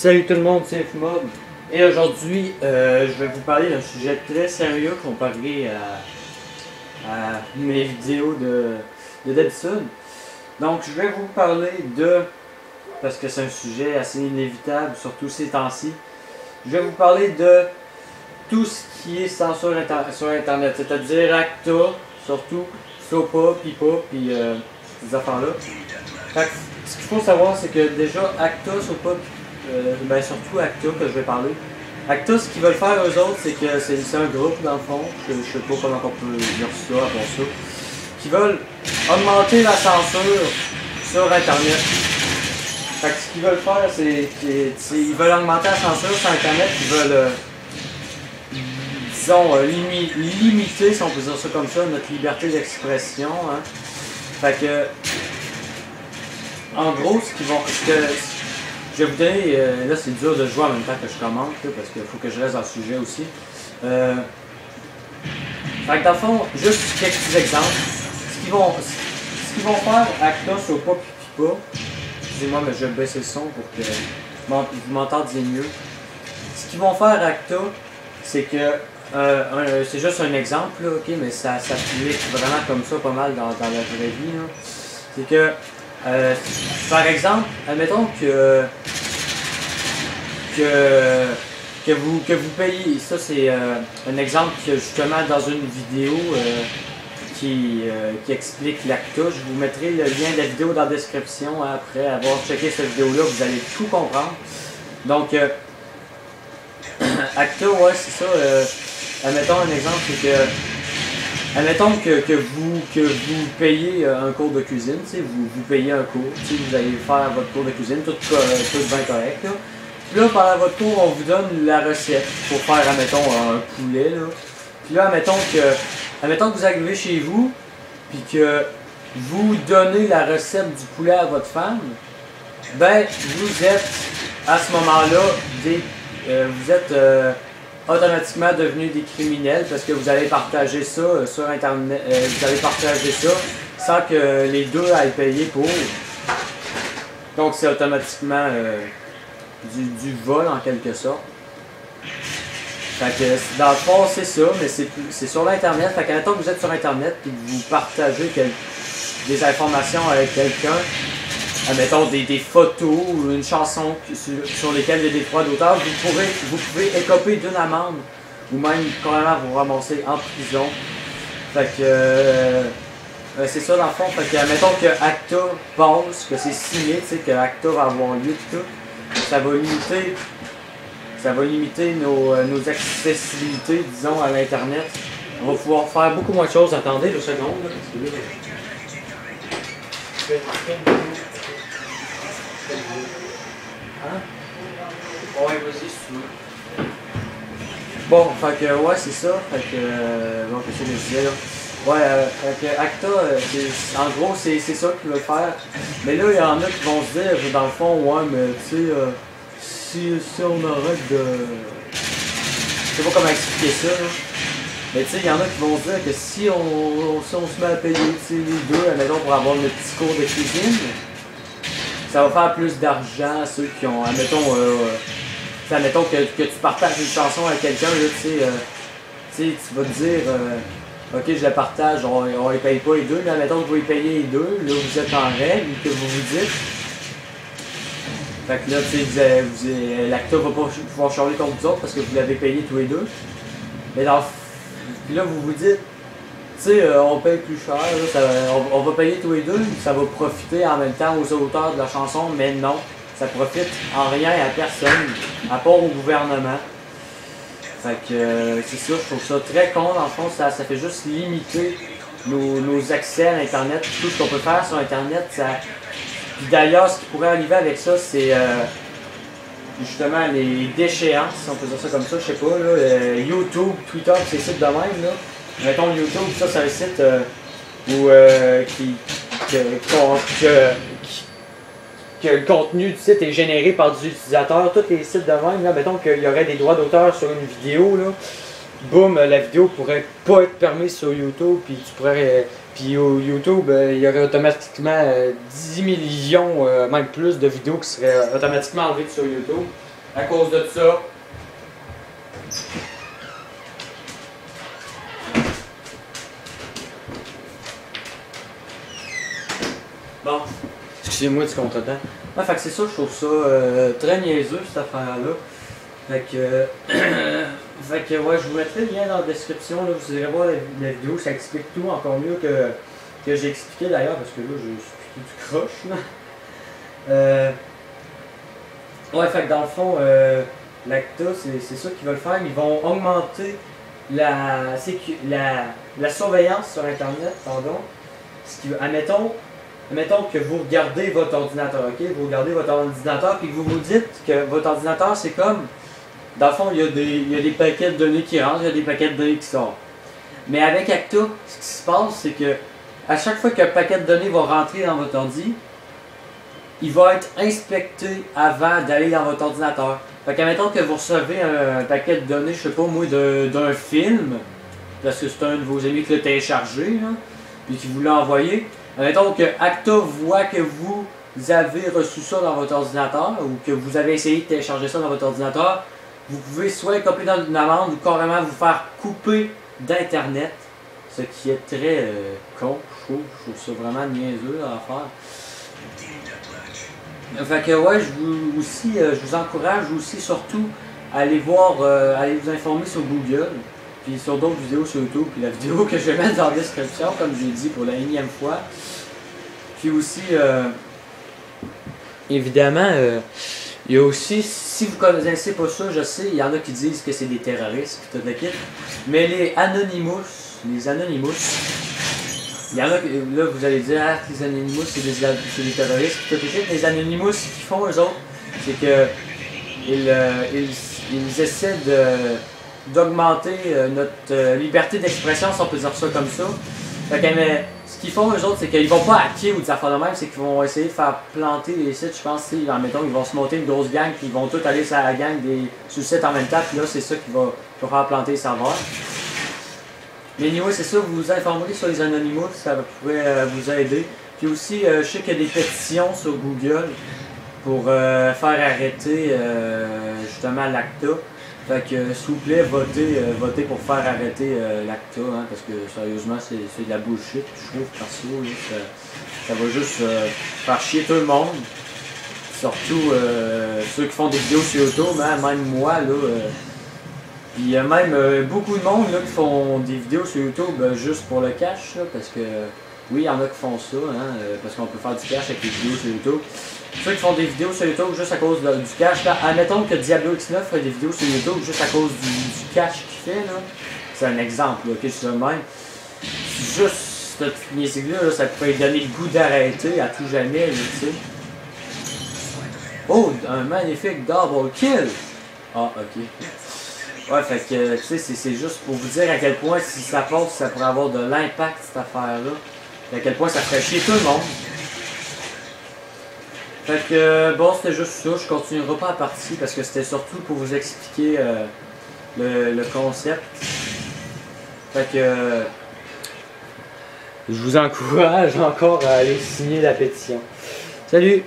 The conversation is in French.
Salut tout le monde, c'est Fmob. Et aujourd'hui, je vais vous parler d'un sujet très sérieux comparé à mes vidéos de d'habitude. Donc, je vais vous parler parce que c'est un sujet assez inévitable, surtout ces temps-ci, je vais vous parler de tout ce qui est censure sur Internet, c'est-à-dire Acta, surtout, SOPA, PIPA, puis ces affaires-là. Ce qu'il faut savoir, c'est que déjà, Acta, SOPA, ben surtout Acta que je vais parler. Acta, ce qu'ils veulent faire eux autres, c'est que c'est un groupe dans le fond, je sais pas comment on peut dire ça avant ça, qui veulent augmenter la censure sur Internet. Fait que ce qu'ils veulent faire, c'est ils veulent augmenter la censure sur Internet, ils veulent, disons, limiter, si on peut dire ça comme ça, notre liberté d'expression. Hein. Fait que, en gros, je vais vous donner, là c'est dur de jouer en même temps que je commente, là, parce qu'il faut que je reste dans le sujet aussi. Fait que dans le fond, juste quelques petits exemples. Ce qu'ils vont faire, Acta, SOPA, PIPA, excusez-moi, mais je vais baisser le son pour que vous m'entendiez mieux. Ce qu'ils vont faire, Acta, c'est que, c'est juste un exemple, là, ok, mais ça s'applique vraiment comme ça pas mal dans la vraie vie. C'est que, par exemple, admettons que vous payez, ça c'est un exemple que justement dans une vidéo qui explique l'Acta. Je vous mettrai le lien de la vidéo dans la description, hein, après avoir checké cette vidéo-là, vous allez tout comprendre. Donc, Acta, ouais, c'est ça. Admettons un exemple, c'est que admettons que vous payez un cours de cuisine, vous payez un cours, vous allez faire votre cours de cuisine, tout bien correct. Là. Puis là, pendant votre cours, on vous donne la recette pour faire, admettons, un poulet. Là. Puis là, admettons que vous arrivez chez vous, puis que vous donnez la recette du poulet à votre femme, ben, vous êtes, à ce moment-là, vous êtes automatiquement devenus des criminels parce que vous allez partager ça sur Internet, vous allez partager ça sans que les deux aillent payer pour. Donc c'est automatiquement du vol en quelque sorte. Fait que dans le fond c'est ça, mais c'est sur l'Internet. Fait qu'admettons que vous êtes sur Internet et que vous partagez des informations avec quelqu'un, admettons des photos ou une chanson sur lesquelles il y a des droits d'auteur, vous pouvez écoper d'une amende ou même carrément vous ramasser en prison. Fait que c'est ça dans le fond. Fait que admettons que Acta passe, que c'est signé, tu sais, que Acta va avoir lieu et tout, ça va limiter nos accessibilités, disons, à l'internet. On va pouvoir faire beaucoup moins de choses. Attendez 2 secondes là, parce que là, hein? Ouais, vas-y, si tu veux. Bon, fait que, ouais, c'est ça. Fait que, bon, qu'est-ce que je disais, là? Ouais, fait que Acta, en gros, c'est ça qu'ils veulent faire. Mais là, il y en a qui vont se dire, dans le fond, ouais, mais tu sais, si on arrête de. Je sais pas comment expliquer ça, là. Mais tu sais, il y en a qui vont se dire que si on se met à payer, les deux, admettons, pour avoir le petit cours de cuisine, ça va faire plus d'argent à ceux qui ont, admettons, que tu partages une chanson à quelqu'un, tu vas te dire, ok, je la partage, on les paye pas les deux, mais admettons que vous les payez les deux, là vous êtes en règle, que vous dites. Fait que là, tu sais, l'Acta va pas pouvoir charger contre vous autres parce que vous l'avez payé tous les deux. Mais puis là, vous vous dites, tu sais, on paye plus cher, là, on va payer tous les deux, ça va profiter en même temps aux auteurs de la chanson, mais non, ça profite en rien à personne, à part au gouvernement. Fait que c'est ça, je trouve ça très con, dans le fond, ça fait juste limiter nos accès à Internet, tout ce qu'on peut faire sur Internet. Puis d'ailleurs, ce qui pourrait arriver avec ça, c'est justement les déchéances, si on peut dire ça comme ça, je sais pas, là, YouTube, Twitter, ces sites de même, là. Mettons YouTube, ça c'est un site où que le contenu du site est généré par des utilisateurs. Tous les sites de même, là, mettons qu'il y aurait des droits d'auteur sur une vidéo, là, boum, la vidéo pourrait pas être permise sur YouTube, puis tu pourrais. Puis au YouTube, il y aurait automatiquement 10 millions, même plus de vidéos qui seraient automatiquement enlevées sur YouTube. à cause de ça. Bon, excusez-moi du contretemps. Ah, fait que c'est ça, je trouve ça très niaiseux cette affaire-là. Fait que, fait que ouais, je vous mettrai le lien dans la description, là, vous irez voir la vidéo, ça explique tout encore mieux que j'ai expliqué d'ailleurs, parce que là, je suis du croche. Là. Ouais, fait que dans le fond, l'ACTA, c'est ça qu'ils veulent faire. Ils vont augmenter la surveillance sur Internet, pardon. Admettons que vous regardez votre ordinateur, ok? Vous regardez votre ordinateur, puis vous vous dites que votre ordinateur, c'est comme... Dans le fond, il y a des paquets de données qui rentrent, il y a des paquets de données qui sortent. Mais avec ACTA, ce qui se passe, c'est que à chaque fois qu'un paquet de données va rentrer dans votre ordi, il va être inspecté avant d'aller dans votre ordinateur. Fait qu'admettons que vous recevez un paquet de données, je sais pas moi, d'un film, parce que c'est un de vos amis qui l'a téléchargé, là, puis qui vous l'a envoyé. Admettons que ACTA voit que vous avez reçu ça dans votre ordinateur, ou que vous avez essayé de télécharger ça dans votre ordinateur, vous pouvez soit copier dans une amende, ou carrément vous faire couper d'Internet, ce qui est très con, je trouve ça vraiment niaiseux à faire. Fait que ouais, je vous encourage aussi surtout à aller voir, aller vous informer sur Google, puis sur d'autres vidéos sur YouTube, puis la vidéo que je vais mettre dans la description, comme j'ai dit pour la énième fois. Puis aussi, évidemment, il y a aussi, si vous ne connaissez pas ça, je sais, il y en a qui disent que c'est des terroristes, puis tout le kit, mais les Anonymous, il y en a que, là, vous allez dire, ah, les Anonymous, c'est des terroristes, puis tout le kit. Les Anonymous, ce qu'ils font, eux autres, c'est que ils essaient d'augmenter notre liberté d'expression, si on peut dire ça comme ça. Fait que, mais, ce qu'ils font, eux autres, c'est qu'ils vont pas hacker ou des affaires de même, c'est qu'ils vont essayer de faire planter les sites, je pense, mettons, ils vont se monter une grosse gang, puis ils vont tous aller sur la gang sur le site en même temps, puis là, c'est ça qui va faire planter les serveurs. Mais anyway, c'est ça, vous vous informez sur les Anonymous, ça pourrait vous aider. Puis aussi, je sais qu'il y a des pétitions sur Google pour faire arrêter justement l'ACTA. Fait que s'il vous plaît, votez pour faire arrêter l'ACTA, hein, parce que sérieusement, c'est de la bullshit, je trouve, perso. Là, ça va juste faire chier tout le monde. Surtout ceux qui font des vidéos sur YouTube, hein, même moi, là. Puis il y a même beaucoup de monde là, qui font des vidéos sur YouTube juste pour le cash, là, parce que oui, il y en a qui font ça, hein, parce qu'on peut faire du cash avec les vidéos sur YouTube. Ceux qui font des vidéos sur YouTube juste à cause du cash, là, admettons que Diablo X9 fait des vidéos sur YouTube juste à cause du cash qu'il fait, là. C'est un exemple, là, ok, c'est le même. Juste cette niaiserie-là, ça pourrait donner le goût d'arrêter à tout jamais, là, tu sais. Oh, un magnifique double kill! Ah, ok. Ouais, fait que, tu sais, c'est juste pour vous dire à quel point, si ça passe, ça pourrait avoir de l'impact, cette affaire-là. À quel point ça ferait chier tout le monde. Fait que, bon, c'était juste ça. Je continuerai pas la partie parce que c'était surtout pour vous expliquer le concept. Fait que, je vous encourage encore à aller signer la pétition. Salut!